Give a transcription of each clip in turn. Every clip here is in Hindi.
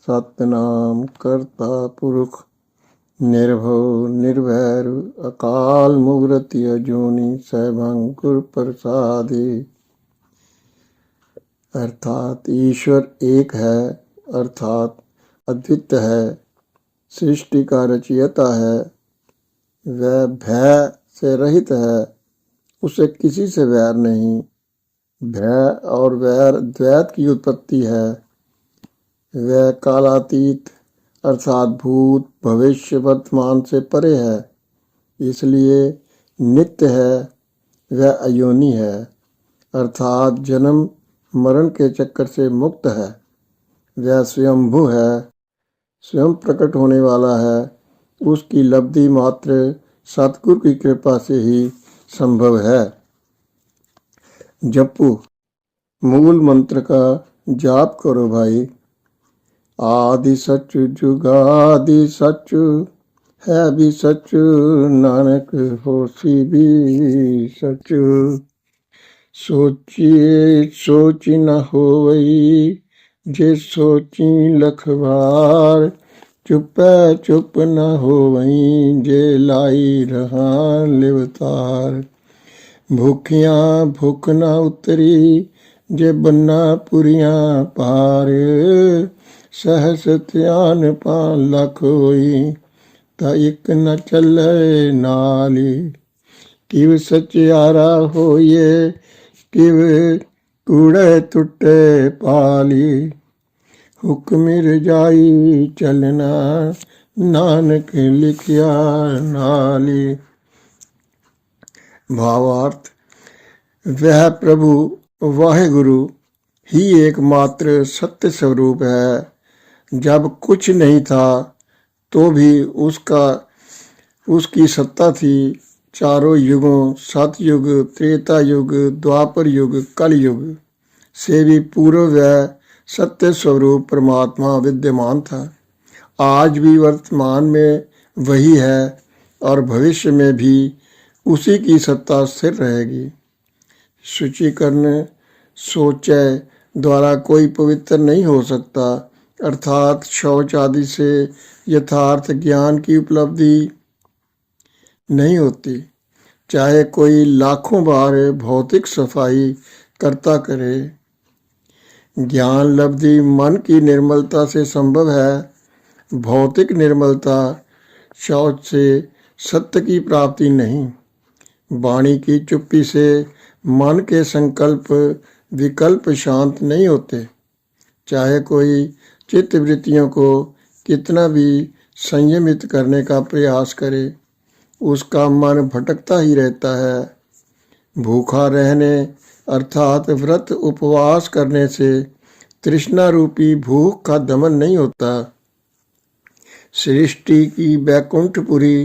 सतनाम करता पुरुष निर्भव निर्वैर अकाल मूर्ति अजूनी सैभंकुर प्रसादे। अर्थात ईश्वर एक है, अर्थात अद्वितीय है, सृष्टि का रचयिता है, वह भय से रहित है, उसे किसी से वैर नहीं। भय और वैर द्वैत की उत्पत्ति है। वह कालातीत अर्थात भूत भविष्य वर्तमान से परे है, इसलिए नित्य है। वह अयोनि है, अर्थात जन्म मरण के चक्कर से मुक्त है। वह स्वयंभू है, स्वयं प्रकट होने वाला है। उसकी लब्धि मात्र सतगुरु की कृपा से ही संभव है। जपू मूल मंत्र का जाप करो भाई। आदि सच जुगादि सच है भी सच, नानक होसी भी सच। सोचिए सोच न होवई, जे सोची लख बार। चुपै चुप न होवई, जे लाई रहा लिवतार। भूखियाँ भूख न उतरी, जे बन्ना पुरियाँ पार। सहस ध्यान 5 लख होई, ता इक न चले नाली। किव सचियारा होइए, किव कूड़े टुटे पाली। हुक्म रजाई चलना, नानक लिखिया नाली। भावार्थ, वह प्रभु वाहेगुरु ही एकमात्र सत्य स्वरूप है। जब कुछ नहीं था तो भी उसकी सत्ता थी। चारों युगों सतयुग त्रेता युग द्वापर युग कलयुग से भी पूर्व वह सत्य स्वरूप परमात्मा विद्यमान था। आज भी वर्तमान में वही है और भविष्य में भी उसी की सत्ता स्थिर रहेगी। शुचिकरण शौचालय द्वारा कोई पवित्र नहीं हो सकता, अर्थात शौच आदि से यथार्थ ज्ञान की उपलब्धि नहीं होती। चाहे कोई लाखों बार भौतिक सफाई करता करे, ज्ञान लब्धि मन की निर्मलता से संभव है। भौतिक निर्मलता शौच से सत्य की प्राप्ति नहीं। वाणी की चुप्पी से मन के संकल्प विकल्प शांत नहीं होते। चाहे कोई चित्त वृत्तियों को कितना भी संयमित करने का प्रयास करे, उसका मन भटकता ही रहता है। भूखा रहने अर्थात व्रत उपवास करने से तृष्णा रूपी भूख का दमन नहीं होता। सृष्टि की वैकुंठपुरी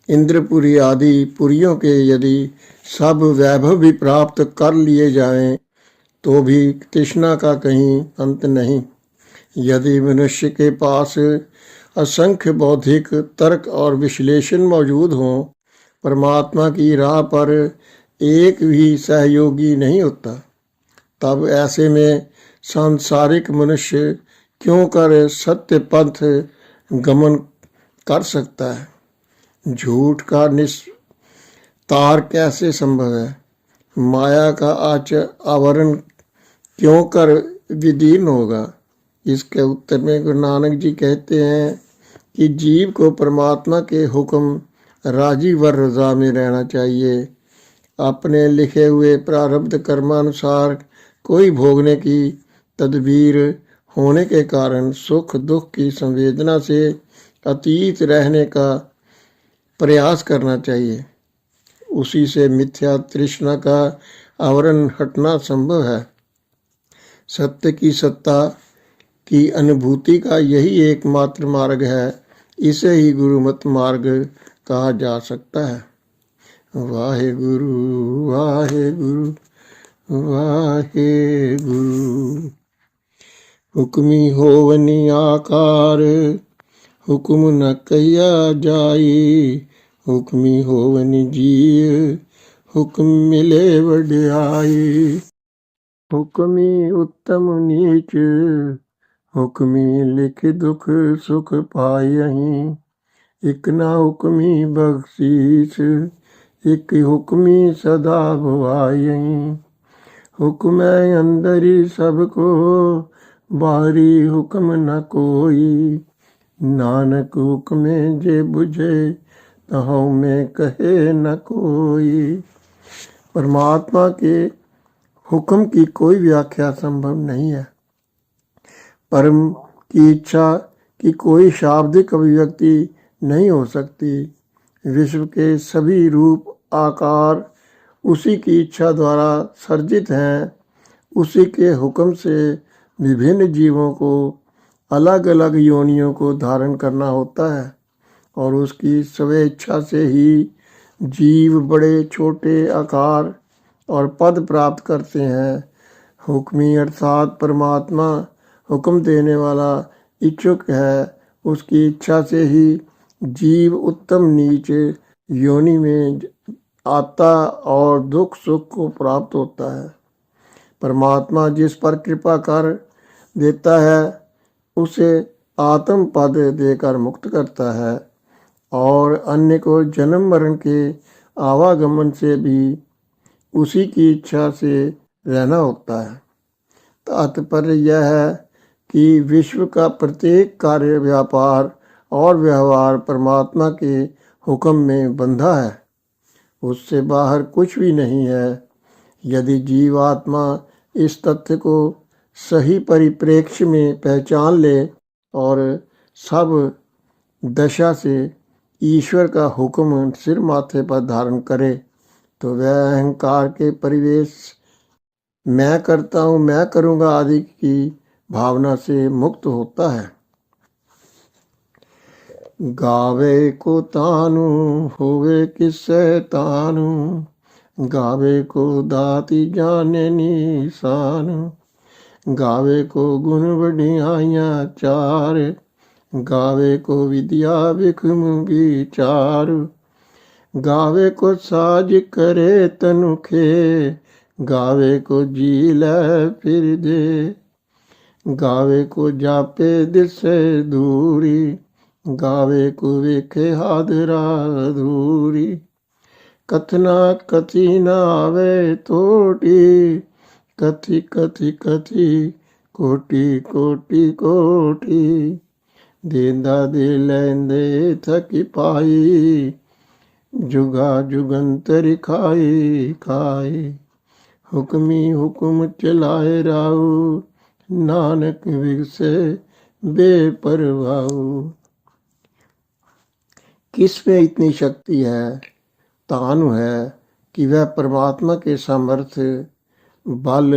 इंद्रपुरी आदि पुरियों के यदि सब वैभव भी प्राप्त कर लिए जाएं तो भी तृष्णा का कहीं अंत नहीं। यदि मनुष्य के पास असंख्य बौद्धिक तर्क और विश्लेषण मौजूद हों, परमात्मा की राह पर एक भी सहयोगी नहीं होता। तब ऐसे में सांसारिक मनुष्य क्यों कर सत्य पंथ गमन कर सकता है। झूठ का निस्तार कैसे संभव है। माया का आवरण क्यों कर विदीर्ण होगा। इसके उत्तर में गुरु नानक जी कहते हैं कि जीव को परमात्मा के हुक्म राजी वर रजा में रहना चाहिए। अपने लिखे हुए प्रारब्ध कर्मानुसार कोई भोगने की तदबीर होने के कारण सुख दुख की संवेदना से अतीत रहने का प्रयास करना चाहिए। उसी से मिथ्या तृष्णा का आवरण हटना संभव है। सत्य की सत्ता की अनुभूति का यही एकमात्र मार्ग है। इसे ही गुरुमत मार्ग कहा जा सकता है। वाहेगुरु वाहेगुरु वाहेगुरु। हुक्मी होवनी आकार, हुक्म न कहिया जाई। हुक्मी होवनी जीव, हुक्म मिले वड्याई। हुक्मी उत्तम नीच, हुक्मी लिख दुख सुख पायहीं, इक ना हुक्मी बख्शीस, इक हुक्मी सदा भुआयहीं। हुक्म अंदरी सबको, बाहरी हुक्म न कोई। नानक हुक्मे जे बुझे, तहु में कहे न कोई। परमात्मा के हुक्म की कोई व्याख्या संभव नहीं है। परम की इच्छा की कोई शाब्दिक अभिव्यक्ति नहीं हो सकती। विश्व के सभी रूप आकार उसी की इच्छा द्वारा सर्जित हैं। उसी के हुक्म से विभिन्न जीवों को अलग अलग योनियों को धारण करना होता है और उसकी स्वेच्छा से ही जीव बड़े छोटे आकार और पद प्राप्त करते हैं। हुक्मी अर्थात परमात्मा हुक्म देने वाला इच्छुक है। उसकी इच्छा से ही जीव उत्तम नीच योनि में आता और दुख सुख को प्राप्त होता है। परमात्मा जिस पर कृपा कर देता है उसे आत्म पद देकर मुक्त करता है और अन्य को जन्म मरण के आवागमन से भी उसी की इच्छा से रहना होता है। तात्पर्य यह है कि विश्व का प्रत्येक कार्य व्यापार और व्यवहार परमात्मा के हुक्म में बंधा है। उससे बाहर कुछ भी नहीं है। यदि जीवात्मा इस तथ्य को सही परिप्रेक्ष्य में पहचान ले और सब दशा से ईश्वर का हुक्म सिर माथे पर धारण करे तो वह अहंकार के परिवेश मैं करता हूँ मैं करूँगा आदि की भावना से मुक्त होता है। गावे को तानु होवे किससे तानु, गावे को दाति जाने निशान। गावे को गुण बढ़ियाइयाँ चार, गावे को विद्या विक्रम विचार। गावे को साज करे तनुखे, गावे को जी ले फिर दे। गावे को जापे दिसे दूरी, गावे को वेखे हादरा दूरी। कथना कथी न आवे तोटी, कथी कथी कथी कोटि कोटि कोटि। देंदा दे लेंदे थकी पाई, जुगा जुगंतर खाई खाई। हुक्मी हुक्म चलाए राऊ, नानक विगसे बेपरवाऊ। किस में इतनी शक्ति है, तानु है कि वह परमात्मा के सामर्थ्य बल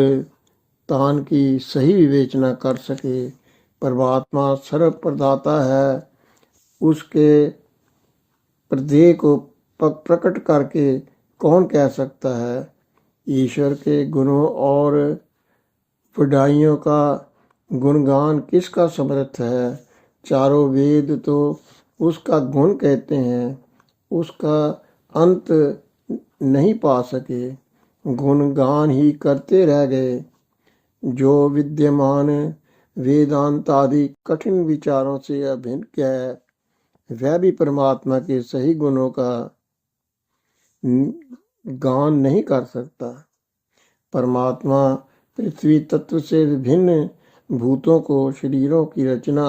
तान की सही विवेचना कर सके। परमात्मा सर्व प्रदाता है। उसके प्रदेय को प्रकट करके कौन कह सकता है। ईश्वर के गुणों और बढ़ाइयों का गुणगान किसका समर्थ है। चारों वेद तो उसका गुण कहते हैं, उसका अंत नहीं पा सके, गुणगान ही करते रह गए। जो विद्यमान वेदांत आदि कठिन विचारों से अभिन्न है वह भी परमात्मा के सही गुणों का गान नहीं कर सकता। परमात्मा पृथ्वी तत्व से विभिन्न भूतों को शरीरों की रचना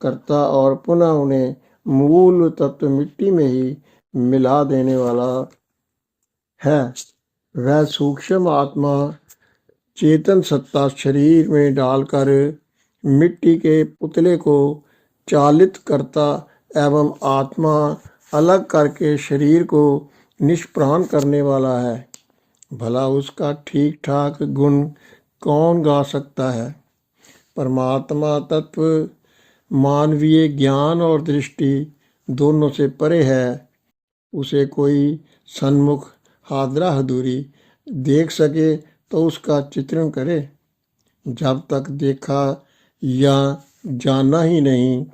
करता और पुनः उन्हें मूल तत्व मिट्टी में ही मिला देने वाला है। वह सूक्ष्म आत्मा चेतन सत्ता शरीर में डालकर मिट्टी के पुतले को चालित करता एवं आत्मा अलग करके शरीर को निष्प्राण करने वाला है। भला उसका ठीक ठाक गुण कौन गा सकता है। परमात्मा तत्व मानवीय ज्ञान और दृष्टि दोनों से परे है। उसे कोई सन्मुख हादरा हदूरी देख सके तो उसका चित्रण करे। जब तक देखा या जाना ही नहीं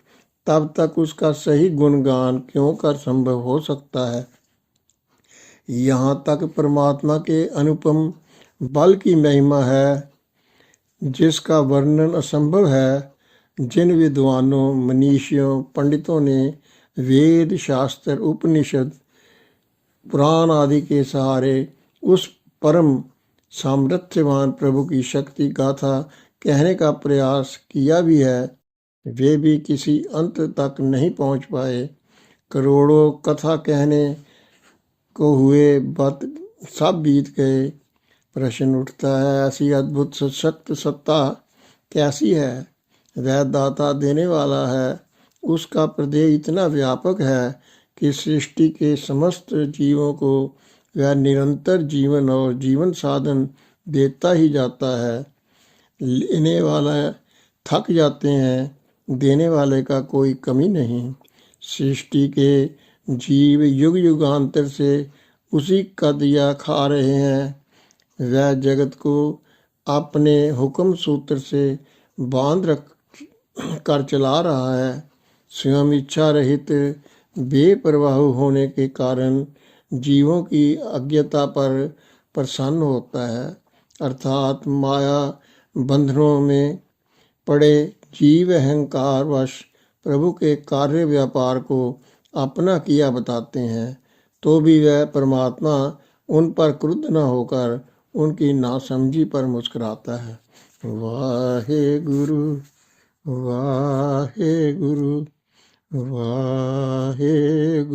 तब तक उसका सही गुणगान क्यों कर संभव हो सकता है। यहाँ तक परमात्मा के अनुपम बल की महिमा है जिसका वर्णन असंभव है। जिन विद्वानों, मनीषियों, पंडितों ने वेद, शास्त्र, उपनिषद, पुराण आदि के सहारे उस परम सामर्थ्यवान प्रभु की शक्ति गाथा कहने का प्रयास किया भी है, वे भी किसी अंत तक नहीं पहुंच पाए। करोड़ों कथा कहने को हुए, बात सब बीत गए। प्रश्न उठता है, ऐसी अद्भुत सशक्त सत्ता कैसी है? वह दाता देने वाला है, उसका प्रदेय इतना व्यापक है कि सृष्टि के समस्त जीवों को वह निरंतर जीवन और जीवन साधन देता ही जाता है। लेने वाला थक जाते हैं, देने वाले का कोई कमी नहीं। सृष्टि के जीव युग युगांतर से उसी का दिया खा रहे हैं। वह जगत को अपने हुक्म सूत्र से बांध रख कर चला रहा है। स्वयं इच्छा रहित बेपरवाह होने के कारण जीवों की अज्ञता पर प्रसन्न होता है, अर्थात माया बंधनों में पड़े जीव अहंकार वश प्रभु के कार्य व्यापार को अपना किया बताते हैं, तो भी वह परमात्मा उन पर क्रुद्ध न होकर उनकी नासमझी पर मुस्कुराता है। वाहे गुरु, वाहे गुरु, वाहे गुरु।